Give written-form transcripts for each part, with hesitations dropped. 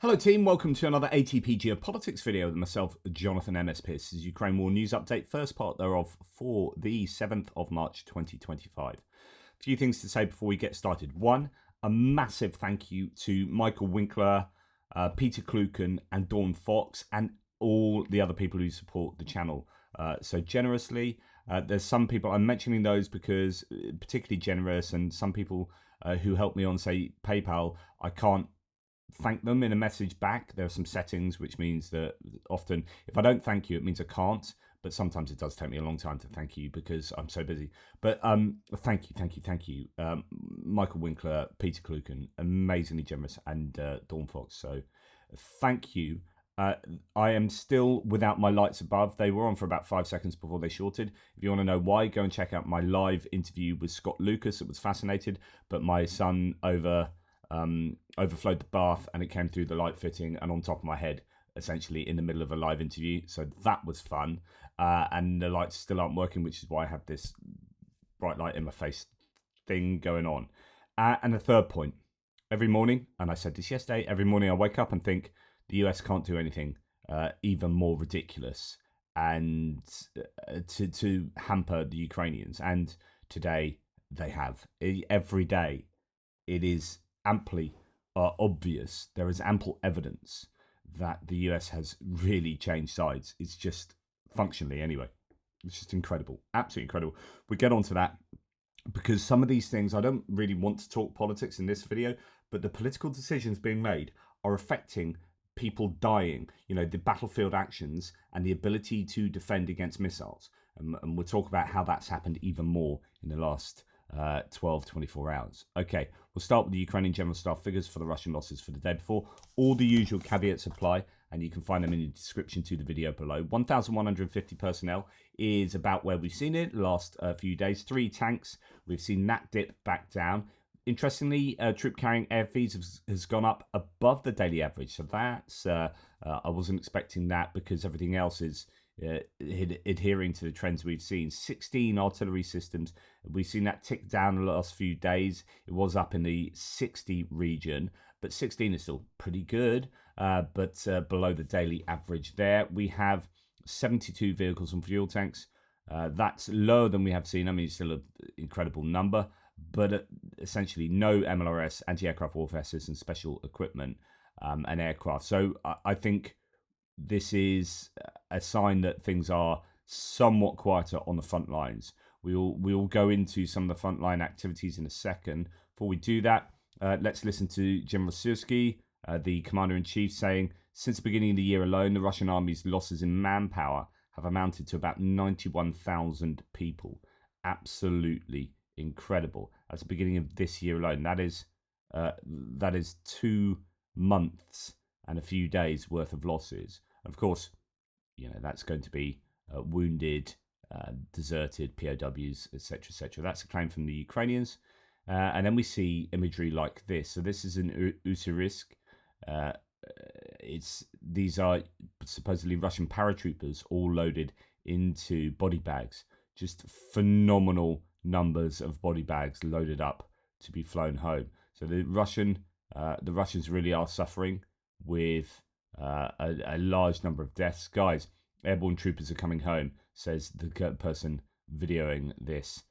Hello team, welcome to another ATP Geopolitics video with myself, Jonathan MS Pearce. This is Ukraine War News Update, first part thereof for the 7th of March 2025. A few things to say before we get started. One, a massive thank you to Michael Winkler, Peter Kluken and Dawn Fox and all the other people who support the channel so generously. There's some people, I'm mentioning those because particularly generous, and some people who help me on, say, PayPal, I can't thank them in a message back. There are some settings which means that often if I don't thank you, it means I can't, but sometimes it does take me a long time to thank you because I'm so busy. But thank you, Michael Winkler, Peter Kluken, amazingly generous, and Dawn Fox. So thank you. I am still without my lights above. They were on for about 5 seconds before they shorted. If you want to know why, go and check out my live interview with Scott Lucas. It was fascinating, but my son overflowed the bath and it came through the light fitting and on top of my head, essentially in the middle of a live interview. So that was fun. And the lights still aren't working, which is why I have this bright light in my face thing going on. And the third point, every morning, and I said this yesterday, every morning I wake up and think the US can't do anything even more ridiculous and to hamper the Ukrainians. And today they have. Every day it is amply obvious, there is ample evidence that the US has really changed sides. It's just functionally anyway. It's just incredible, absolutely incredible. We get onto that because some of these things, I don't really want to talk politics in this video, but the political decisions being made are affecting people dying, you know, the battlefield actions and the ability to defend against missiles. And we'll talk about how that's happened even more in the last 24 hours. Okay, we'll start with the Ukrainian General Staff figures for the Russian losses for the day before. All the usual caveats apply, and you can find them in the description to the video below. 1,150 personnel is about where we've seen it the last few days. 3 tanks. We've seen that dip back down. Interestingly, troop carrying airfields has gone up above the daily average. So that's, I wasn't expecting that because everything else is adhering to the trends we've seen. 16 artillery systems, we've seen that tick down the last few days. It was up in the 60 region, but 16 is still pretty good, but below the daily average there. We have 72 vehicles and fuel tanks. That's lower than we have seen. I mean, it's still an incredible number, but essentially no MLRS, anti-aircraft warfare systems, special equipment, and aircraft. So I think this is a sign that things are somewhat quieter on the front lines. We will go into some of the frontline activities in a second. Before we do that, let's listen to General Zelenskyy, the Commander-in-Chief, saying, since the beginning of the year alone, the Russian army's losses in manpower have amounted to about 91,000 people. Absolutely incredible. At the beginning of this year alone, that is 2 months and a few days worth of losses. Of course, you know, that's going to be wounded, deserted, POWs, etc., etc. That's a claim from the Ukrainians. And then we see imagery like this. So this is in Usurisk. These are supposedly Russian paratroopers all loaded into body bags. Just phenomenal numbers of body bags loaded up to be flown home. So the Russians really are suffering with a large number of deaths. Guys, airborne troopers are coming home, says the person videoing this.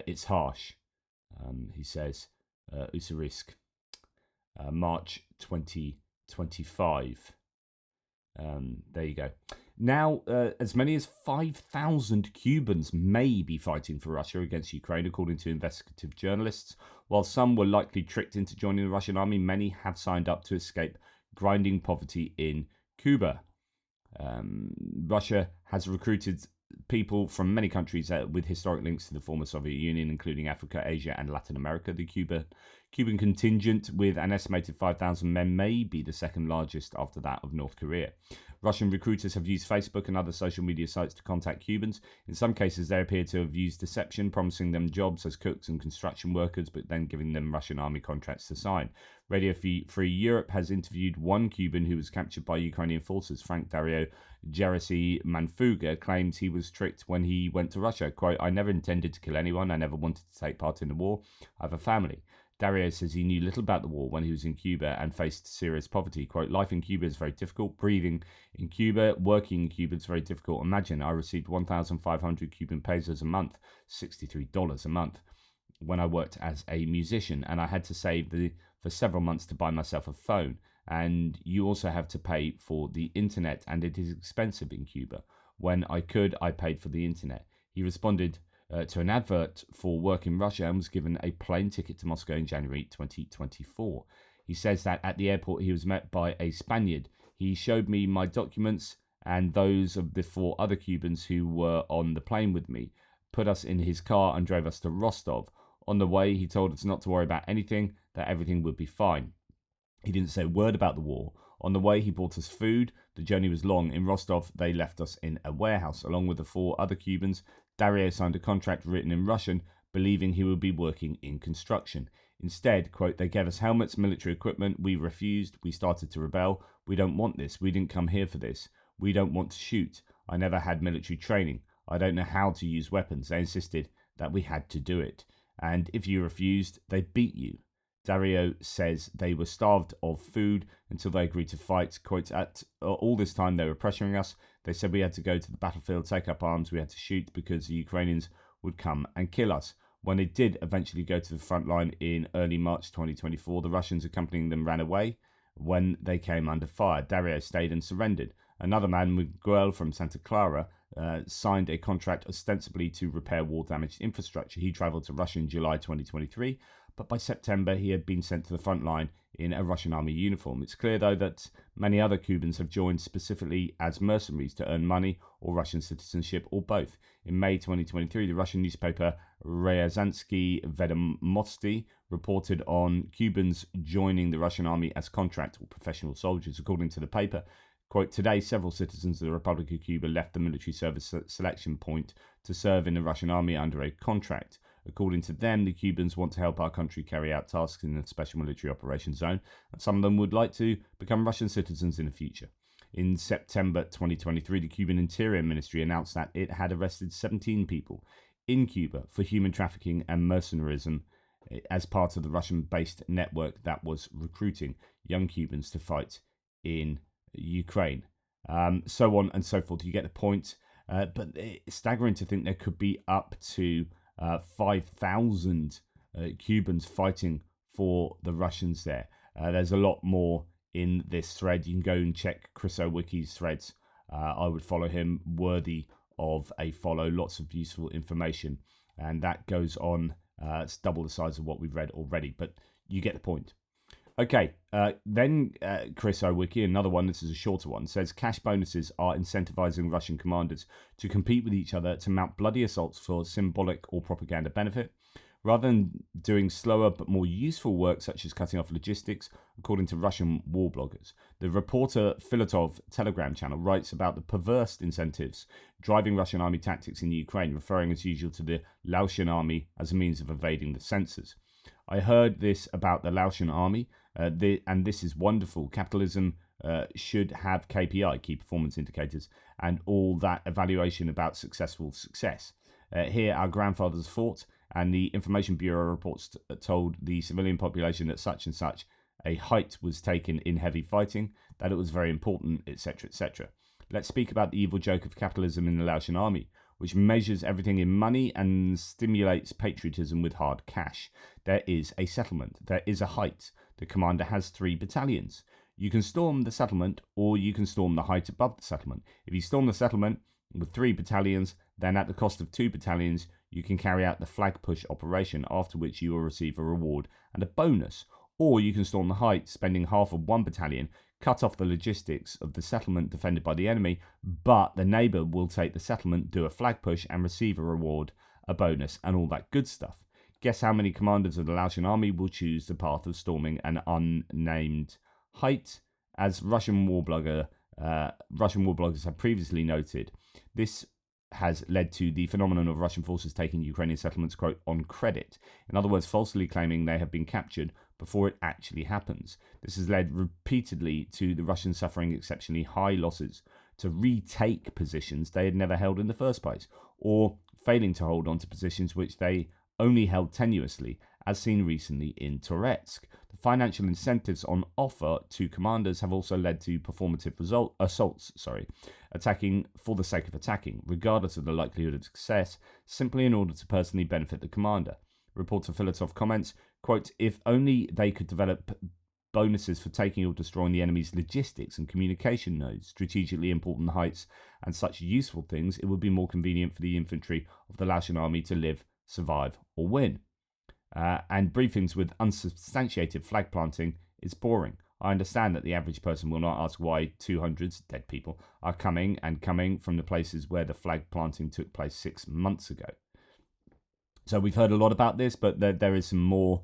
It's harsh, he says. Usurisk, March 2025. There you go. Now, as many as 5,000 Cubans may be fighting for Russia against Ukraine, according to investigative journalists. While some were likely tricked into joining the Russian army, many have signed up to escape grinding poverty in Cuba. Russia has recruited people from many countries with historic links to the former Soviet Union, including Africa, Asia, and Latin America. The Cuban contingent, with an estimated 5,000 men, may be the second largest after that of North Korea. Russian recruiters have used Facebook and other social media sites to contact Cubans. In some cases, they appear to have used deception, promising them jobs as cooks and construction workers, but then giving them Russian army contracts to sign. Radio Free Europe has interviewed one Cuban who was captured by Ukrainian forces. Frank Dario Jeresi Manfuga claims he was tricked when he went to Russia. Quote, I never intended to kill anyone. I never wanted to take part in the war. I have a family. Dario says he knew little about the war when he was in Cuba and faced serious poverty. Quote, life in Cuba is very difficult. Breathing in Cuba, working in Cuba is very difficult. Imagine I received 1,500 Cuban pesos a month, $63 a month, when I worked as a musician, and I had to save for several months to buy myself a phone. And you also have to pay for the internet, and it is expensive in Cuba. When I could, I paid for the internet. He responded to an advert for work in Russia and was given a plane ticket to Moscow in January 2024. He says that at the airport he was met by a Spaniard. He showed me my documents and those of the 4 other Cubans who were on the plane with me, put us in his car and drove us to Rostov. On the way, he told us not to worry about anything, that everything would be fine. He didn't say a word about the war. On the way, he bought us food. The journey was long. In Rostov, they left us in a warehouse. Along with the 4 other Cubans, Dario signed a contract written in Russian, believing he would be working in construction. Instead, quote, they gave us helmets, military equipment. We refused. We started to rebel. We don't want this. We didn't come here for this. We don't want to shoot. I never had military training. I don't know how to use weapons. They insisted that we had to do it. And if you refused, they beat you. Dario says they were starved of food until they agreed to fight. Quote, at all this time they were pressuring us. They said we had to go to the battlefield, take up arms, we had to shoot because the Ukrainians would come and kill us. When they did eventually go to the front line in early March 2024, the Russians accompanying them ran away when they came under fire. Dario stayed and surrendered. Another man, Miguel from Santa Clara, signed a contract ostensibly to repair war-damaged infrastructure. He travelled to Russia in July 2023, but by September he had been sent to the front line in a Russian army uniform. It's clear, though, that many other Cubans have joined specifically as mercenaries to earn money or Russian citizenship, or both. In May 2023, the Russian newspaper Ryazantsky Vedomosti reported on Cubans joining the Russian army as contract or professional soldiers. According to the paper, quote, today several citizens of the Republic of Cuba left the military service selection point to serve in the Russian army under a contract. According to them, the Cubans want to help our country carry out tasks in the special military operations zone, and some of them would like to become Russian citizens in the future. In September 2023, the Cuban Interior Ministry announced that it had arrested 17 people in Cuba for human trafficking and mercenarism as part of the Russian-based network that was recruiting young Cubans to fight in Ukraine. So on and so forth. You get the point. But it's staggering to think there could be up to 5,000 Cubans fighting for the Russians there. There's a lot more in this thread. You can go and check Chris Owicki's threads. I would follow him, worthy of a follow. Lots of useful information. And that goes on. It's double the size of what we've read already, but you get the point. Okay, then Chris Owicki, another one, this is a shorter one, says cash bonuses are incentivizing Russian commanders to compete with each other to mount bloody assaults for symbolic or propaganda benefit, rather than doing slower but more useful work such as cutting off logistics, according to Russian war bloggers. The reporter Filatov Telegram channel writes about the perverse incentives driving Russian army tactics in Ukraine, referring as usual to the Laotian army as a means of evading the censors. I heard this about the Laotian army, and this is wonderful. Capitalism should have KPI, key performance indicators, and all that evaluation about successful success. Here, our grandfathers fought, and the Information Bureau reports told the civilian population that such and such a height was taken in heavy fighting, that it was very important, etc., etc. Let's speak about the evil joke of capitalism in the Laotian army, which measures everything in money and stimulates patriotism with hard cash. There is a settlement. There is a height. The commander has 3 battalions. You can storm the settlement, or you can storm the height above the settlement. If you storm the settlement with 3 battalions, then at the cost of 2 battalions, you can carry out the flag push operation, after which you will receive a reward and a bonus. Or you can storm the height, spending half of 1 battalion, cut off the logistics of the settlement defended by the enemy, but the neighbour will take the settlement, do a flag push, and receive a reward, a bonus, and all that good stuff. Guess how many commanders of the Laotian army will choose the path of storming an unnamed height? As Russian war bloggers have previously noted, this has led to the phenomenon of Russian forces taking Ukrainian settlements, quote, on credit. In other words, falsely claiming they have been captured before it actually happens. This has led repeatedly to the Russians suffering exceptionally high losses to retake positions they had never held in the first place, or failing to hold on to positions which they only held tenuously as seen recently in Toretsk. The financial incentives on offer to commanders have also led to performative assaults, attacking for the sake of attacking, regardless of the likelihood of success, simply in order to personally benefit the commander. Reporter Filatov comments, quote, if only they could develop bonuses for taking or destroying the enemy's logistics and communication nodes, strategically important heights, and such useful things, it would be more convenient for the infantry of the Russian army to live, survive, or win. And briefings with unsubstantiated flag planting is boring. I understand that the average person will not ask why 200 dead people are coming from the places where the flag planting took place 6 months ago. So we've heard a lot about this, but there is some more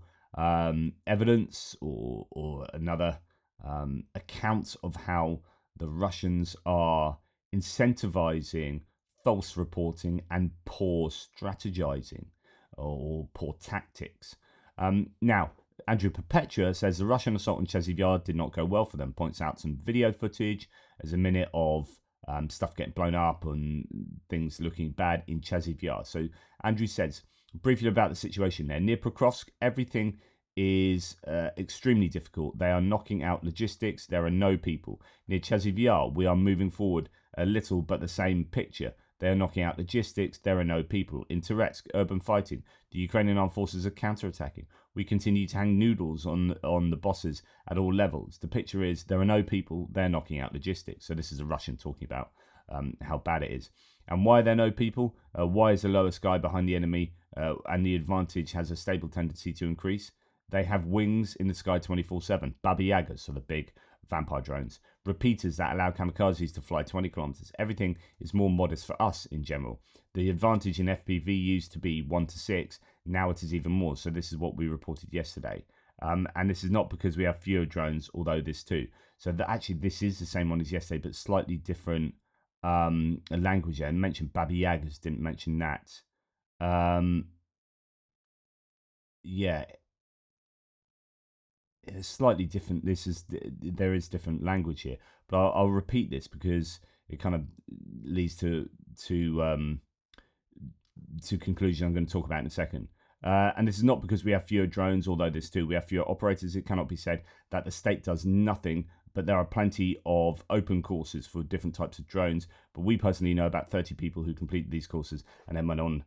evidence or another account of how the Russians are incentivizing false reporting and poor strategizing or poor tactics. Now, Andrew Perpetua says the Russian assault on Chasiv Yar did not go well for them, points out some video footage. There's a minute of stuff getting blown up and things looking bad in Chasiv Yar. So Andrew says, briefly about the situation there. Near Pokrovsk, everything is extremely difficult. They are knocking out logistics. There are no people. Near Chasiv Yar, we are moving forward a little, but the same picture. They are knocking out logistics. There are no people. In Toretsk, urban fighting. The Ukrainian armed forces are counterattacking. We continue to hang noodles on the bosses at all levels. The picture is there are no people. They're knocking out logistics. So this is a Russian talking about how bad it is. And why are there no people? Why is the lower sky behind the enemy and the advantage has a stable tendency to increase? They have wings in the sky 24/7. Baba Yagas, so the big vampire drones. Repeaters that allow kamikazes to fly 20 kilometers. Everything is more modest for us in general. The advantage in FPV used to be 1 to 6. Now it is even more. So this is what we reported yesterday. And this is not because we have fewer drones, although this too. So actually this is the same one as yesterday, but slightly different language. I mentioned Baba Yagas, didn't mention that. Yeah. It's slightly different. There is different language here, but I'll repeat this because it kind of leads to conclusion I'm going to talk about in a second. And this is not because we have fewer drones, although this too. We have fewer operators. It cannot be said that the state does nothing, but there are plenty of open courses for different types of drones. But we personally know about 30 people who completed these courses and then went on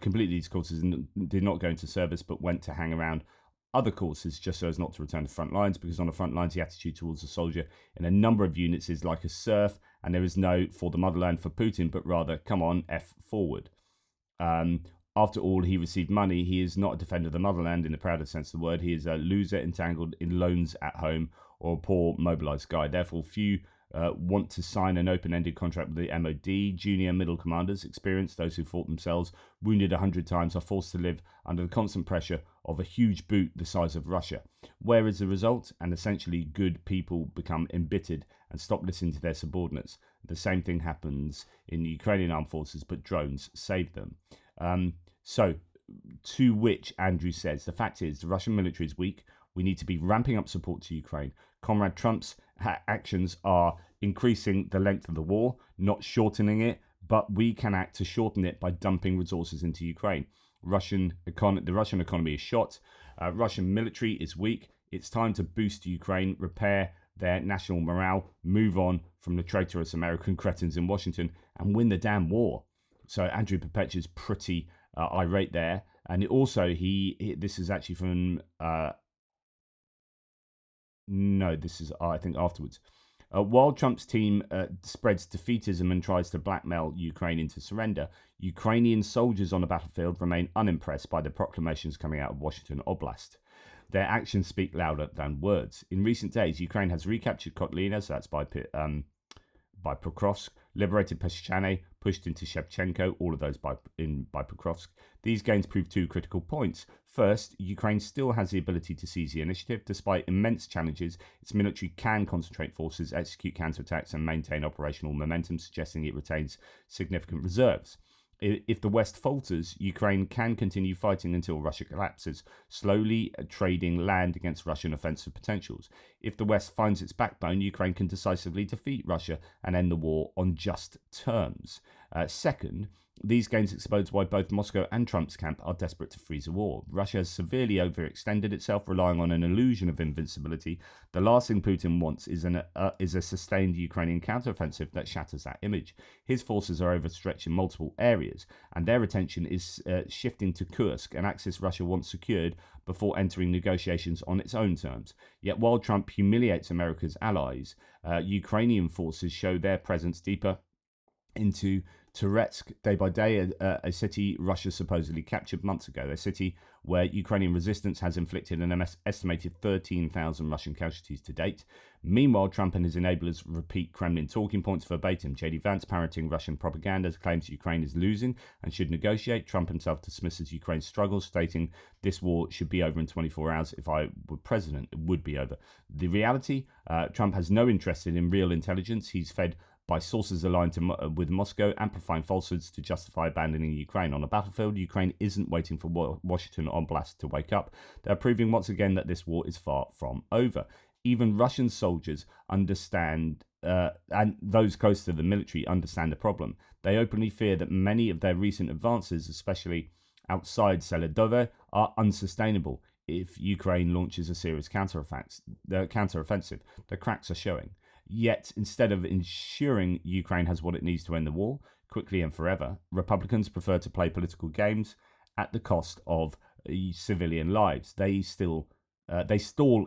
completed these courses and did not go into service, but went to hang around other courses just so as not to return to front lines, because on the front lines the attitude towards the soldier in a number of units is like a serf, and there is no for the motherland for Putin, but rather come on, F forward. After all, he received money. He is not a defender of the motherland in the proudest sense of the word. He is a loser entangled in loans at home or a poor mobilized guy. Therefore, few want to sign an open-ended contract with the MOD. Junior middle commanders, experienced, those who fought themselves, wounded 100 times, are forced to live under the constant pressure of a huge boot the size of Russia. Where is the result? And essentially good people become embittered and stop listening to their subordinates. The same thing happens in the Ukrainian armed forces, but drones save them. So, to which Andrew says, the fact is the Russian military is weak. We need to be ramping up support to Ukraine. Comrade Trump's actions are increasing the length of the war, not shortening it, but we can act to shorten it by dumping resources into Ukraine. The Russian economy is shot. Russian military is weak. It's time to boost Ukraine, repair their national morale, move on from the traitorous American cretins in Washington, and win the damn war. So Andrew Perpetua is pretty irate there. And also, this is actually from... No, this is, I think, afterwards. While Trump's team spreads defeatism and tries to blackmail Ukraine into surrender, Ukrainian soldiers on the battlefield remain unimpressed by the proclamations coming out of Washington Oblast. Their actions speak louder than words. In recent days, Ukraine has recaptured Kotlina, so that's by Pokrovsk, liberated Peshichane, pushed into Shevchenko, all of those by Pokrovsk. These gains prove two critical points. First, Ukraine still has the ability to seize the initiative. Despite immense challenges, its military can concentrate forces, execute counterattacks, and maintain operational momentum, suggesting it retains significant reserves. If the West falters, Ukraine can continue fighting until Russia collapses, slowly trading land against Russian offensive potentials. If the West finds its backbone, Ukraine can decisively defeat Russia and end the war on just terms. Second, These gains expose why both Moscow and Trump's camp are desperate to freeze a war. Russia has severely overextended itself, relying on an illusion of invincibility. The last thing Putin wants is a sustained Ukrainian counteroffensive that shatters that image. His forces are overstretched in multiple areas, and their attention is shifting to Kursk, an axis Russia wants secured before entering negotiations on its own terms. Yet while Trump humiliates America's allies, Ukrainian forces show their presence deeper into Toretsk day by day, a city Russia supposedly captured months ago, a city where Ukrainian resistance has inflicted an estimated 13,000 Russian casualties to date. Meanwhile, Trump and his enablers repeat Kremlin talking points verbatim. J.D. Vance, parroting Russian propaganda, claims Ukraine is losing and should negotiate. Trump himself dismisses Ukraine's struggles, stating this war should be over in 24 hours. If I were president, it would be over. The reality, Trump has no interest in real intelligence. He's fed by sources aligned with Moscow, amplifying falsehoods to justify abandoning Ukraine. On the battlefield, Ukraine isn't waiting for Washington Oblast to wake up. They're proving once again that this war is far from over. Even Russian soldiers understand, and those close to the military understand the problem. They openly fear that many of their recent advances, especially outside Seledovo, are unsustainable if Ukraine launches a serious counteroffensive. The cracks are showing. Yet, instead of ensuring Ukraine has what it needs to end the war, quickly and forever, Republicans prefer to play political games at the cost of civilian lives. They stall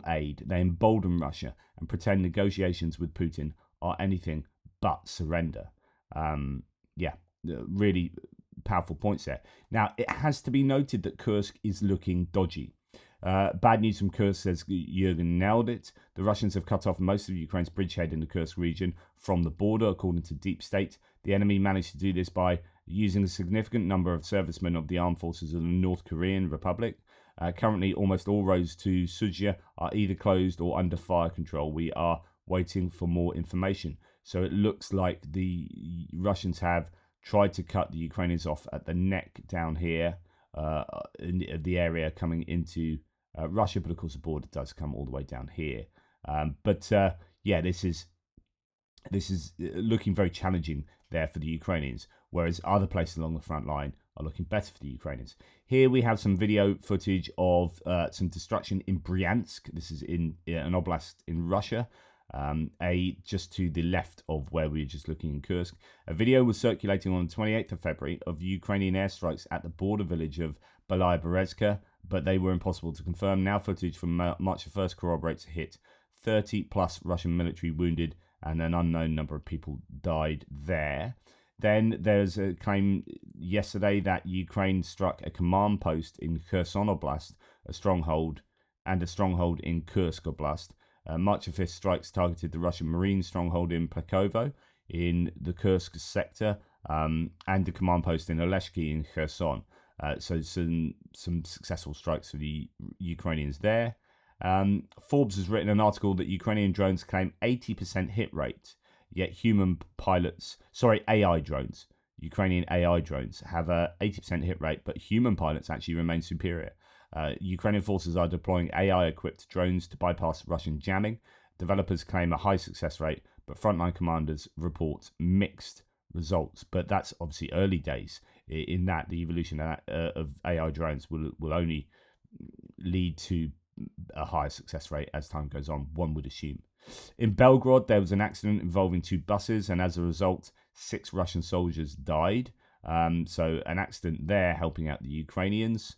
aid, they embolden Russia, and pretend negotiations with Putin are anything but surrender. Really powerful points there. Now, it has to be noted that Kursk is looking dodgy. Bad news from Kursk, says Jürgen, nailed it. The Russians have cut off most of Ukraine's bridgehead in the Kursk region from the border, according to Deep State. The enemy managed to do this by using a significant number of servicemen of the armed forces of the North Korean Republic. Currently, almost all roads to Sudzha are either closed or under fire control. We are waiting for more information. So it looks like the Russians have tried to cut the Ukrainians off at the neck down here, in the area coming into Russia, but of course the border does come all the way down here. This is looking very challenging there for the Ukrainians, whereas other places along the front line are looking better for the Ukrainians. Here we have some video footage of some destruction in Bryansk. This is in an oblast in Russia, just to the left of where we were just looking in Kursk. A video was circulating on the 28th of February of Ukrainian airstrikes at the border village of Belaya Berezka, but they were impossible to confirm. Now footage from March the 1st corroborates a hit. 30 plus Russian military wounded and an unknown number of people died there. Then there's a claim yesterday that Ukraine struck a command post in Kherson Oblast, a stronghold in Kursk Oblast. March the 5th strikes targeted the Russian Marine stronghold in Plakovo in the Kursk sector, and the command post in Oleshki in Kherson. So some successful strikes for the Ukrainians there. Forbes has written an article that Ukrainian drones claim 80% hit rate, yet Ukrainian AI drones have a 80% hit rate, but human pilots actually remain superior. Ukrainian forces are deploying AI-equipped drones to bypass Russian jamming. Developers claim a high success rate, but frontline commanders report mixed results. But that's obviously early days. In that, the evolution of AI drones will only lead to a higher success rate as time goes on, one would assume. In Belgrade, there was an accident involving two buses, and as a result, 6 Russian soldiers died. So an accident there helping out the Ukrainians.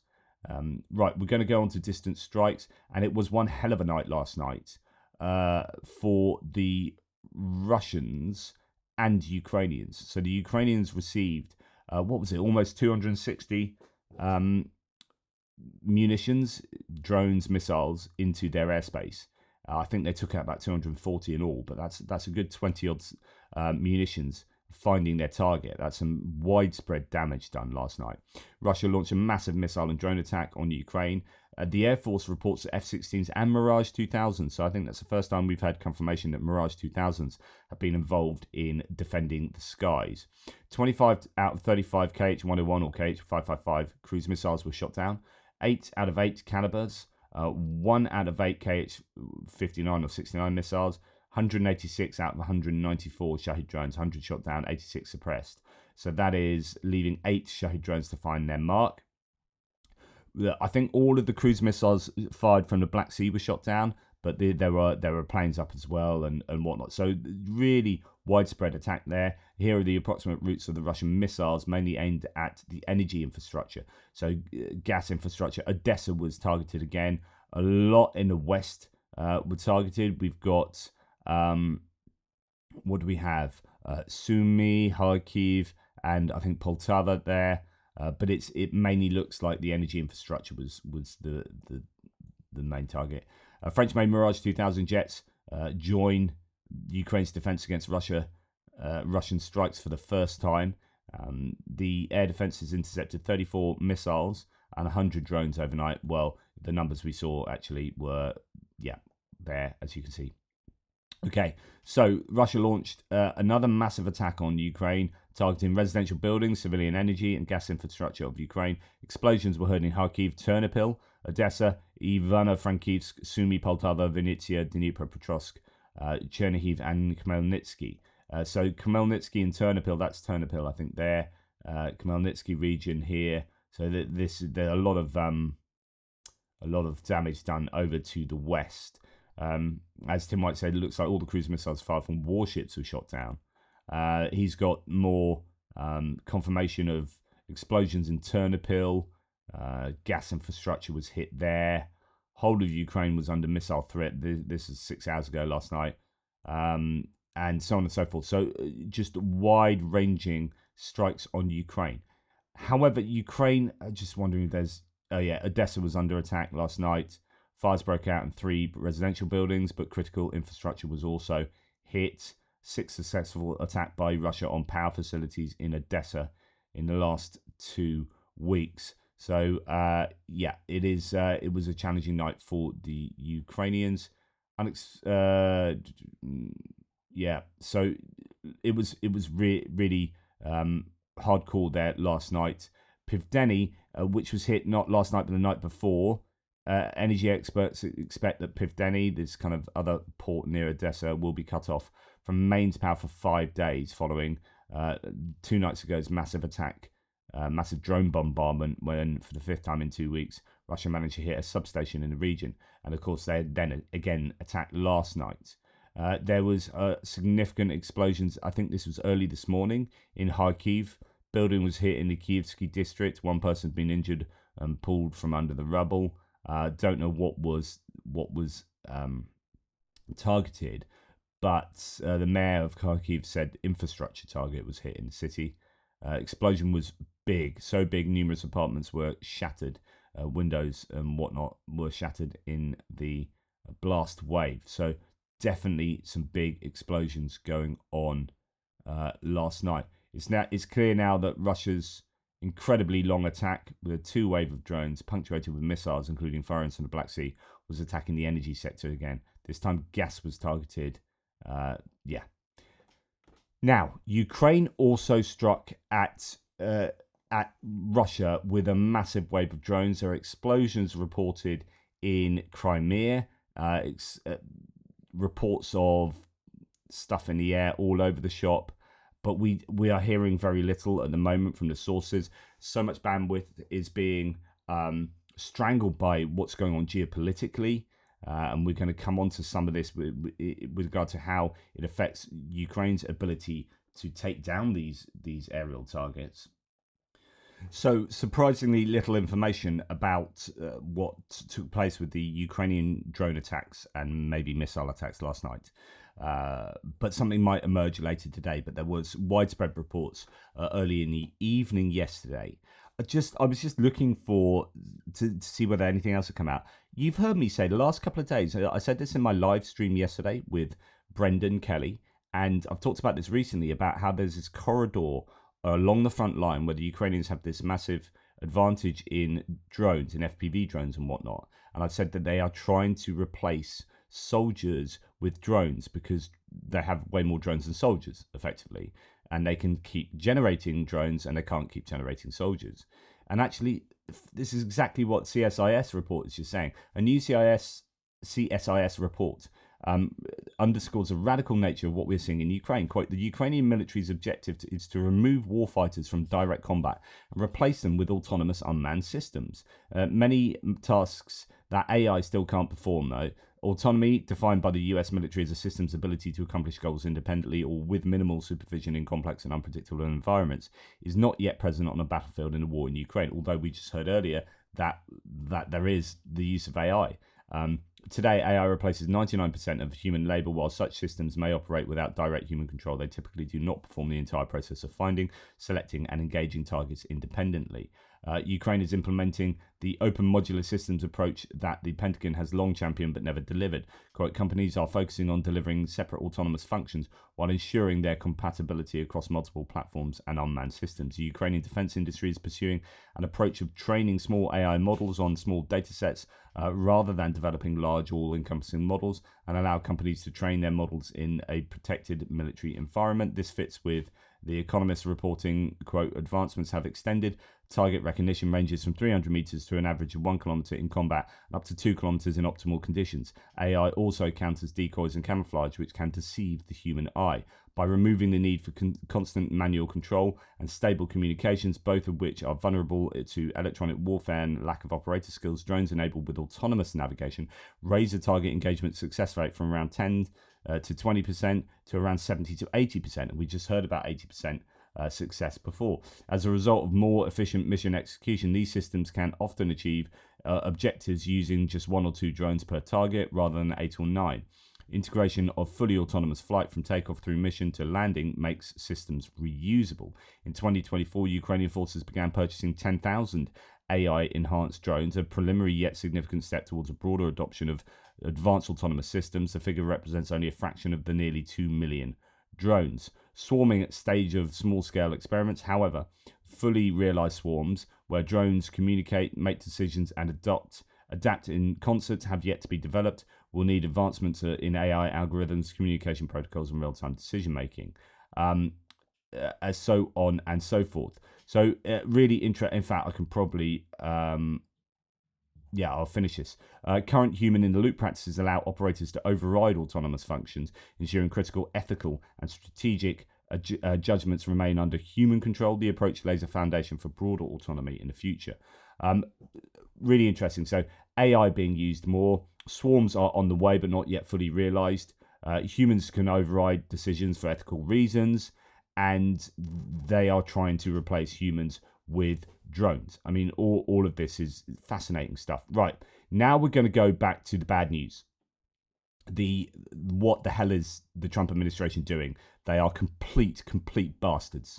Right, we're going to go on to distant strikes, and it was one hell of a night last night for the Russians and Ukrainians. So the Ukrainians received, almost 260 munitions, drones, missiles into their airspace. I think they took out about 240 in all, but that's a good 20 odd munitions finding their target. That's some widespread damage done last night. Russia launched a massive missile and drone attack on Ukraine. The Air Force reports that F-16s and Mirage 2000s, so I think that's the first time we've had confirmation that Mirage 2000s have been involved in defending the skies. 25 out of 35 KH-101 or KH-555 cruise missiles were shot down. 8 out of 8 calibers, 1 out of 8 KH-59 or 69 missiles, 186 out of 194 Shahid drones, 100 shot down, 86 suppressed. So that is leaving 8 Shahed drones to find their mark. I think all of the cruise missiles fired from the Black Sea were shot down, but there were planes up as well and whatnot. So really widespread attack there. Here are the approximate routes of the Russian missiles, mainly aimed at the energy infrastructure. So gas infrastructure. Odessa was targeted again. A lot in the west were targeted. We've got, what do we have? Sumy, Kharkiv, and I think Poltava there. But it mainly looks like the energy infrastructure was the main target. French-made Mirage 2000 jets join Ukraine's defense against Russian strikes for the first time. The air defense has intercepted 34 missiles and 100 drones overnight. Well, the numbers we saw actually were, there, as you can see. Okay, so Russia launched another massive attack on Ukraine, targeting residential buildings, civilian energy, and gas infrastructure of Ukraine. Explosions were heard in Kharkiv, Ternopil, Odessa, Ivano-Frankivsk, Sumy, Poltava, Vinnytsia, Dnipropetrovsk, Chernihiv, and Khmelnytsky. So Khmelnytsky and Ternopil, that's Ternopil, I think there. Khmelnytsky region here. So there are a lot of damage done over to the west. As Tim White said, it looks like all the cruise missiles fired from warships were shot down. He's got more confirmation of explosions in Ternopil. Gas infrastructure was hit there. Whole of Ukraine was under missile threat. This is 6 hours ago last night. And so on and so forth. So just wide-ranging strikes on Ukraine. However, Ukraine, just wondering if there's... Odessa was under attack last night. Fires broke out in 3 residential buildings, but critical infrastructure was also hit. 6 successful attack by Russia on power facilities in Odessa in the last 2 weeks. So, it was a challenging night for the Ukrainians. So it was really hardcore there last night. Pivdeni, which was hit not last night but the night before. Energy experts expect that Pivdeni, this kind of other port near Odessa, will be cut off from mains power for 5 days following 2 nights ago's massive attack, massive drone bombardment, when for the 5th time in 2 weeks, Russia managed to hit a substation in the region. And of course, they then again attacked last night. There was significant explosions. I think this was early this morning in Kharkiv. Building was hit in the Kievsky district. 1 person's been injured and pulled from under the rubble. Don't know what was targeted, but the mayor of Kharkiv said infrastructure target was hit in the city. Explosion was big, so big numerous apartments were shattered. Windows and whatnot were shattered in the blast wave. So definitely some big explosions going on last night. It's clear now that Russia's incredibly long attack with a 2 wave of drones punctuated with missiles, including foreigns from the Black Sea, was attacking the energy sector again. This time gas was targeted. Now, Ukraine also struck at Russia with a massive wave of drones. There are explosions reported in Crimea. Reports of stuff in the air all over the shop. But we are hearing very little at the moment from the sources. So much bandwidth is being strangled by what's going on geopolitically. And we're going to come on to some of this with regard to how it affects Ukraine's ability to take down these aerial targets. So surprisingly little information about what took place with the Ukrainian drone attacks and maybe missile attacks last night. But something might emerge later today. But there was widespread reports early in the evening yesterday. I was just looking to see whether anything else had come out. You've heard me say the last couple of days, I said this in my live stream yesterday with Brendan Kelly, and I've talked about this recently about how there's this corridor along the front line where the Ukrainians have this massive advantage in drones, in FPV drones and whatnot. And I've said that they are trying to replace soldiers with drones because they have way more drones than soldiers, effectively. And they can keep generating drones and they can't keep generating soldiers. And actually, this is exactly what CSIS report is just saying. A new CSIS report underscores the radical nature of what we're seeing in Ukraine. Quote, the Ukrainian military's objective is to remove warfighters from direct combat and replace them with autonomous unmanned systems. Many tasks that AI still can't perform, though. Autonomy, defined by the US military as a system's ability to accomplish goals independently or with minimal supervision in complex and unpredictable environments, is not yet present on a battlefield in a war in Ukraine, although we just heard earlier that there is the use of AI. Today, AI replaces 99% of human labour. While such systems may operate without direct human control, they typically do not perform the entire process of finding, selecting and engaging targets independently. Ukraine is implementing the open modular systems approach that the Pentagon has long championed but never delivered. Quote, companies are focusing on delivering separate autonomous functions while ensuring their compatibility across multiple platforms and unmanned systems. The Ukrainian defense industry is pursuing an approach of training small AI models on small data sets rather than developing large all-encompassing models, and allow companies to train their models in a protected military environment. This fits with The Economist reporting, quote, advancements have extended target recognition ranges from 300 meters to an average of 1 kilometer in combat and up to 2 kilometers in optimal conditions. AI also counters decoys and camouflage, which can deceive the human eye. By removing the need for constant manual control and stable communications, both of which are vulnerable to electronic warfare and lack of operator skills, drones enabled with autonomous navigation raise the target engagement success rate from around 10 to 20% to around 70 to 80%. And we just heard about 80% success before. As a result of more efficient mission execution, these systems can often achieve objectives using just 1 or 2 drones per target rather than 8 or 9. Integration of fully autonomous flight from takeoff through mission to landing makes systems reusable. In 2024, Ukrainian forces began purchasing 10,000 AI-enhanced drones, a preliminary yet significant step towards a broader adoption of advanced autonomous systems. The figure represents only a fraction of the nearly 2 million drones. Swarming at stage of small-scale experiments, however, fully realized swarms where drones communicate, make decisions, and adapt in concert have yet to be developed. Will need advancements in AI algorithms, communication protocols, and real-time decision-making, as so on and so forth. So really interesting. In fact, I can probably, I'll finish this. Current human-in-the-loop practices allow operators to override autonomous functions, ensuring critical ethical and strategic judgments remain under human control. The approach lays a foundation for broader autonomy in the future. Really interesting. So AI being used more. Swarms are on the way, but not yet fully realized. Humans can override decisions for ethical reasons, and they are trying to replace humans with drones. I mean, all of this is fascinating stuff. Right, now we're going to go back to the bad news. What the hell is the Trump administration doing? They are complete bastards.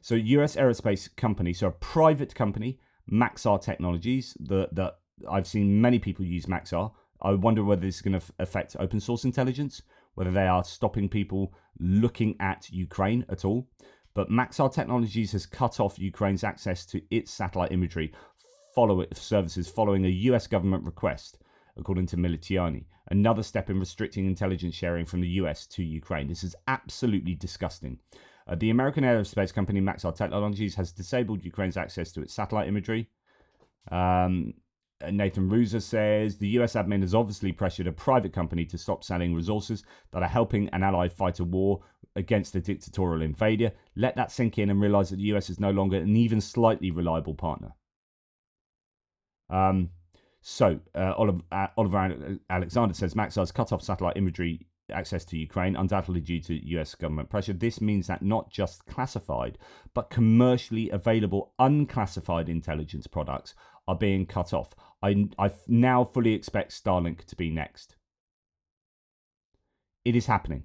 So US aerospace company, so a private company, Maxar Technologies, that I've seen many people use Maxar. I wonder whether this is going to affect open source intelligence, whether they are stopping people looking at Ukraine at all. But Maxar Technologies has cut off Ukraine's access to its satellite imagery services following a US government request, according to Militiani. Another step in restricting intelligence sharing from the US to Ukraine. This is absolutely disgusting. The American aerospace company Maxar Technologies has disabled Ukraine's access to its satellite imagery. Nathan Ruza says the US admin has obviously pressured a private company to stop selling resources that are helping an allied fight a war against a dictatorial invader. Let that sink in and realize that the US is no longer an even slightly reliable partner. Oliver Alexander says Maxar's cut off satellite imagery access to Ukraine, undoubtedly due to US government pressure. This means that not just classified, but commercially available unclassified intelligence products are being cut off. I now fully expect Starlink to be next. It is happening.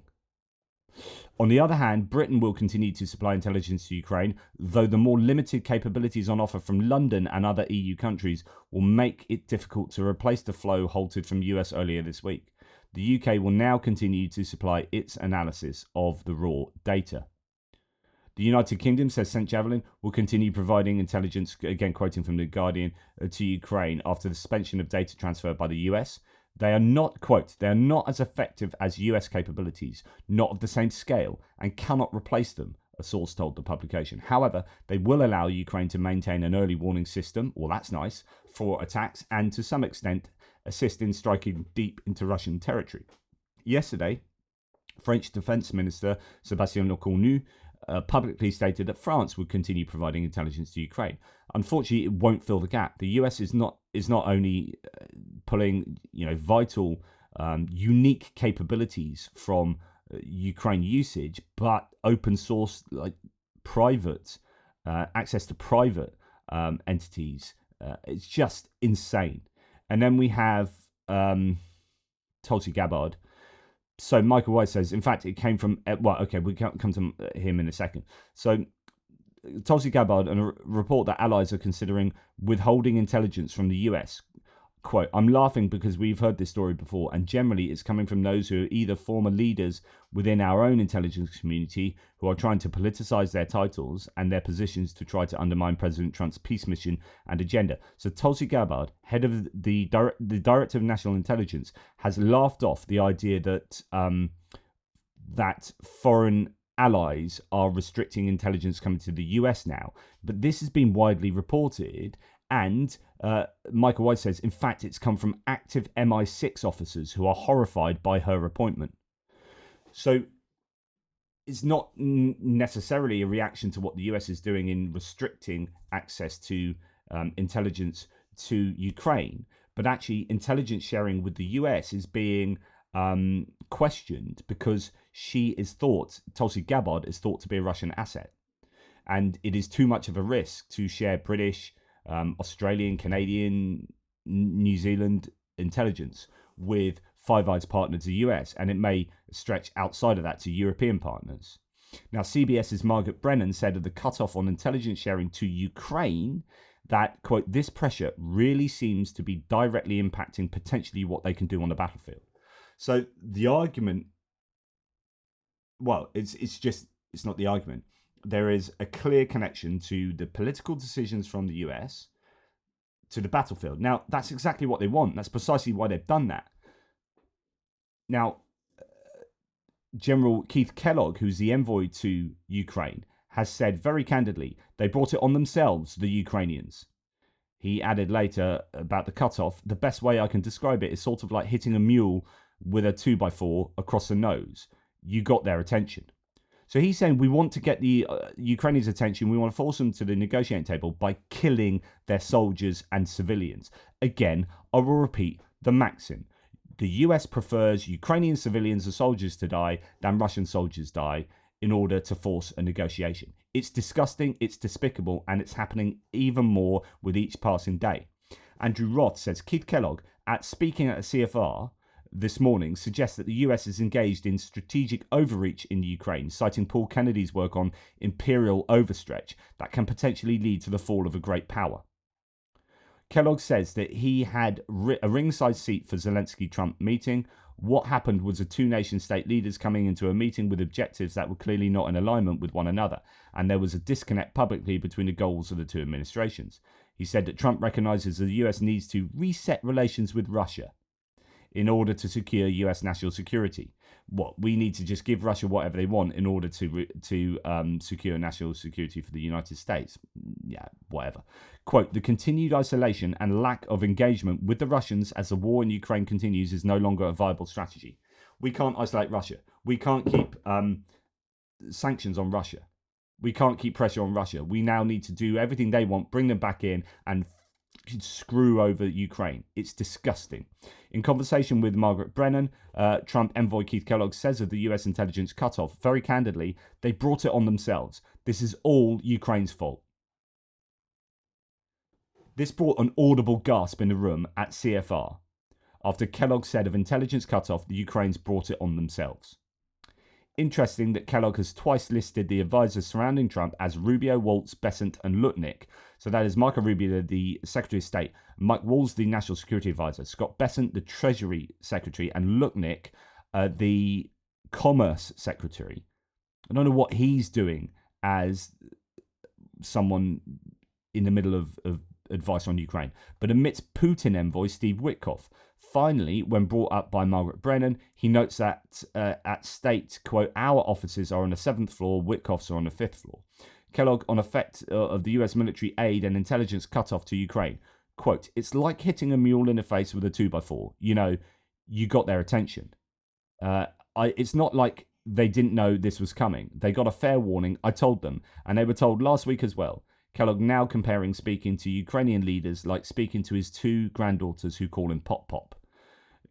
On the other hand, Britain will continue to supply intelligence to Ukraine, though the more limited capabilities on offer from London and other EU countries will make it difficult to replace the flow halted from US earlier this week. The UK will now continue to supply its analysis of the raw data. The United Kingdom says St. Javelin will continue providing intelligence, again quoting from The Guardian, to Ukraine after the suspension of data transfer by the US. They are not, quote, they are not as effective as US capabilities, not of the same scale, and cannot replace them, a source told the publication. However, they will allow Ukraine to maintain an early warning system, well, that's nice, for attacks, and to some extent assist in striking deep into Russian territory. Yesterday, French Defense Minister Sébastien Lecornu publicly stated that France would continue providing intelligence to Ukraine. Unfortunately, it won't fill the gap. The US is not only pulling vital, unique capabilities from Ukraine usage, but open source, like private access to private entities. It's just insane. And then we have Tulsi Gabbard. So Michael White says, in fact, it came from, we'll come to him in a second. So Tulsi Gabbard, and a report that allies are considering withholding intelligence from the US. Quote, I'm laughing because we've heard this story before, and generally it's coming from those who are either former leaders within our own intelligence community who are trying to politicize their titles and their positions to try to undermine President Trump's peace mission and agenda. So Tulsi Gabbard, head of the Director of National Intelligence, has laughed off the idea that that foreign allies are restricting intelligence coming to the US now. But this has been widely reported. And Michael White says, in fact, it's come from active MI6 officers who are horrified by her appointment. So it's not necessarily a reaction to what the US is doing in restricting access to intelligence to Ukraine, but actually intelligence sharing with the US is being questioned because Tulsi Gabbard is thought to be a Russian asset. And it is too much of a risk to share British, Australian, Canadian, New Zealand intelligence with Five Eyes partner to the US, and it may stretch outside of that to European partners. Now, CBS's Margaret Brennan said of the cutoff on intelligence sharing to Ukraine that, quote, this pressure really seems to be directly impacting potentially what they can do on the battlefield. So the argument, it's not the argument. There is a clear connection to the political decisions from the US to the battlefield. Now, that's exactly what they want. That's precisely why they've done that. Now, General Keith Kellogg, who's the envoy to Ukraine, has said very candidly, they brought it on themselves, the Ukrainians. He added later about the cutoff, the best way I can describe it is sort of like hitting a mule with a 2x4 across the nose. You got their attention. So he's saying we want to get the Ukrainians' attention. We want to force them to the negotiating table by killing their soldiers and civilians. Again, I will repeat the maxim. The US prefers Ukrainian civilians and soldiers to die than Russian soldiers die in order to force a negotiation. It's disgusting, it's despicable, and it's happening even more with each passing day. Andrew Roth says, Keith Kellogg, speaking at a CFR, this morning suggests that the US is engaged in strategic overreach in Ukraine, citing Paul Kennedy's work on imperial overstretch that can potentially lead to the fall of a great power. Kellogg says that he had a ringside seat for Zelenskyy-Trump meeting. What happened was the two nation-state leaders coming into a meeting with objectives that were clearly not in alignment with one another, and there was a disconnect publicly between the goals of the two administrations. He said that Trump recognizes that the US needs to reset relations with Russia in order to secure US national security. We need to just give Russia whatever they want in order to secure national security for the United States. Yeah, whatever. Quote, the continued isolation and lack of engagement with the Russians as the war in Ukraine continues is no longer a viable strategy. We can't isolate Russia. We can't keep sanctions on Russia. We can't keep pressure on Russia. We now need to do everything they want, bring them back in, and screw over Ukraine. It's disgusting. In conversation with Margaret Brennan, Trump envoy Keith Kellogg says of the US intelligence cutoff, very candidly, they brought it on themselves. This is all Ukraine's fault. This brought an audible gasp in the room at CFR after Kellogg said of intelligence cutoff, the Ukrainians brought it on themselves. Interesting that Kellogg has twice listed the advisors surrounding Trump as Rubio, Waltz, Bessent, and Lutnick. So that is Marco Rubio, the Secretary of State, Mike Waltz, the National Security Advisor, Scott Bessent, the Treasury Secretary, and Lutnick, the Commerce Secretary. I don't know what he's doing as someone in the middle of advice on Ukraine. But admits Putin envoy Steve Witkoff. Finally, when brought up by Margaret Brennan, he notes that at State, quote, our offices are on the 7th floor, Witkoff's are on the 5th floor. Kellogg on effect of the US military aid and intelligence cutoff to Ukraine. Quote, it's like hitting a mule in the face with a 2x4. You know, you got their attention. It's not like they didn't know this was coming. They got a fair warning. I told them, and they were told last week as well. Kellogg now comparing speaking to Ukrainian leaders like speaking to his 2 granddaughters who call him Pop Pop.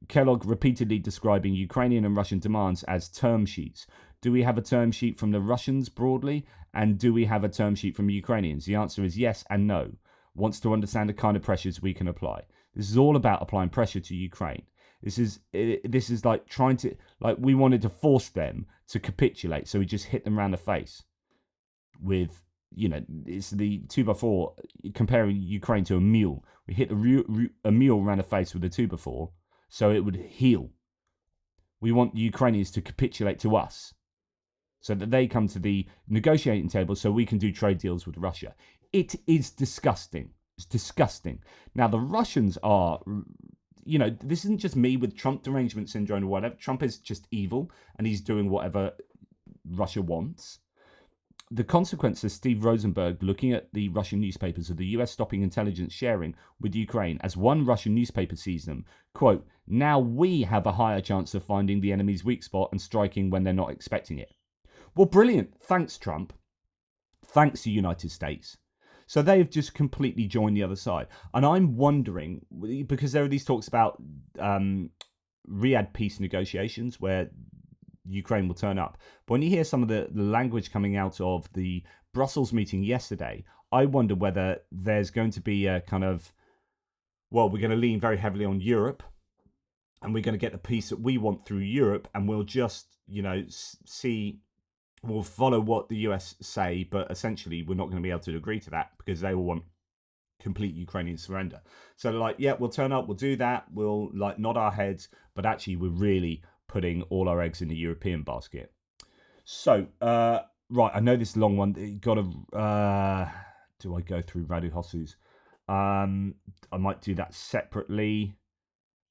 Kellogg repeatedly describing Ukrainian and Russian demands as term sheets. Do we have a term sheet from the Russians broadly? And do we have a term sheet from Ukrainians? The answer is yes and no. Wants to understand the kind of pressures we can apply. This is all about applying pressure to Ukraine. This is like trying to, like, we wanted to force them to capitulate, so we just hit them around the face with, it's the 2x4 comparing Ukraine to a mule. We hit a mule around the face with a 2x4 so it would heal. We want the Ukrainians to capitulate to us so that they come to the negotiating table so we can do trade deals with Russia. It is disgusting. It's disgusting. Now, the Russians are, this isn't just me with Trump derangement syndrome or whatever. Trump is just evil and he's doing whatever Russia wants. The consequences, Steve Rosenberg, looking at the Russian newspapers of the US stopping intelligence sharing with Ukraine, as one Russian newspaper sees them, quote, now we have a higher chance of finding the enemy's weak spot and striking when they're not expecting it. Well, brilliant. Thanks, Trump. Thanks, the United States. So they've just completely joined the other side. And I'm wondering, because there are these talks about Riyadh peace negotiations where Ukraine will turn up. But when you hear some of the language coming out of the Brussels meeting yesterday, I wonder whether there's going to be a kind of, we're going to lean very heavily on Europe and we're going to get the peace that we want through Europe, and we'll just, we'll follow what the US say, but essentially we're not going to be able to agree to that because they will want complete Ukrainian surrender. So they're like, yeah, we'll turn up, we'll do that, we'll nod our heads, but actually we're really putting all our eggs in the European basket. So, right, I know this is a long one. You got to, do I go through Radu Hosu's? I might do that separately.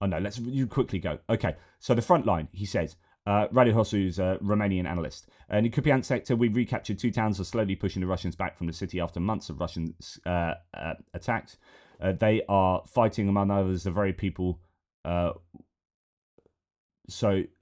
Oh no, let's quickly go. Okay, so the Frontline, he says, Radu Hosu is a Romanian analyst. In the Kupian sector, we've recaptured 2 towns, are slowly pushing the Russians back from the city after months of Russian attacks. They are fighting, among others, the very people.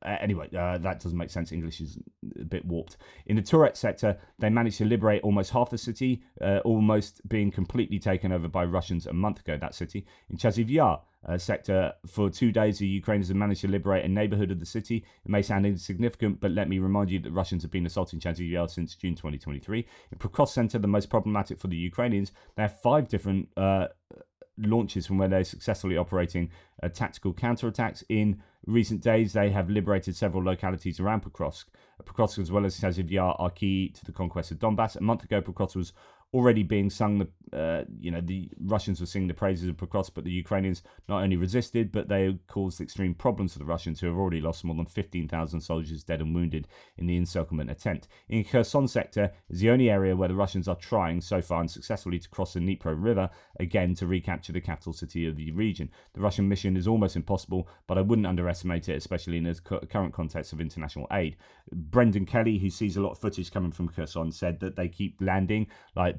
Anyway, that doesn't make sense. English is a bit warped. In the Turet sector, they managed to liberate almost half the city, almost being completely taken over by Russians a month ago, that city. In Chasiv Yar sector, for 2 days, the Ukrainians have managed to liberate a neighborhood of the city. It may sound insignificant, but let me remind you that Russians have been assaulting Chasiv Yar since June 2023. In Prokos center, the most problematic for the Ukrainians, they have 5 different launches from where they're successfully operating tactical counterattacks. In recent days, they have liberated several localities around Pokrovsk. Pokrovsk, as well as Chasiv Yar, are key to the conquest of Donbass. A month ago, Pokrovsk was already being sung, the Russians were singing the praises of Pokrovsk, but the Ukrainians not only resisted, but they caused extreme problems to the Russians, who have already lost more than 15,000 soldiers dead and wounded in the encirclement attempt. In Kherson sector is the only area where the Russians are trying so far unsuccessfully to cross the Dnipro River again to recapture the capital city of the region. The Russian mission is almost impossible, but I wouldn't underestimate it, especially in the current context of international aid. Brendan Kelly, who sees a lot of footage coming from Kherson, said that they keep landing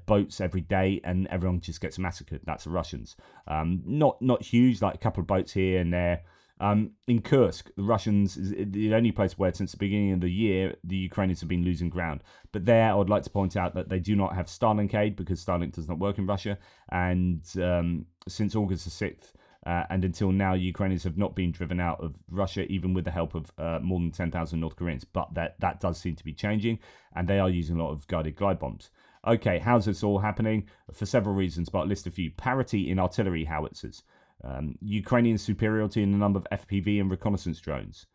boats every day and everyone just gets massacred. That's the Russians. Not huge, like a couple of boats here and there. In Kursk, the Russians is the only place where since the beginning of the year the Ukrainians have been losing ground. But there I would like to point out that they do not have Starlink aid because Starlink does not work in Russia, and since August the 6th and until now, Ukrainians have not been driven out of Russia, even with the help of more than 10,000 North Koreans. But that does seem to be changing, and they are using a lot of guided glide bombs. Okay, how's this all happening? For several reasons, but I'll list a few. Parity in artillery howitzers. Ukrainian superiority in the number of FPV and reconnaissance drones.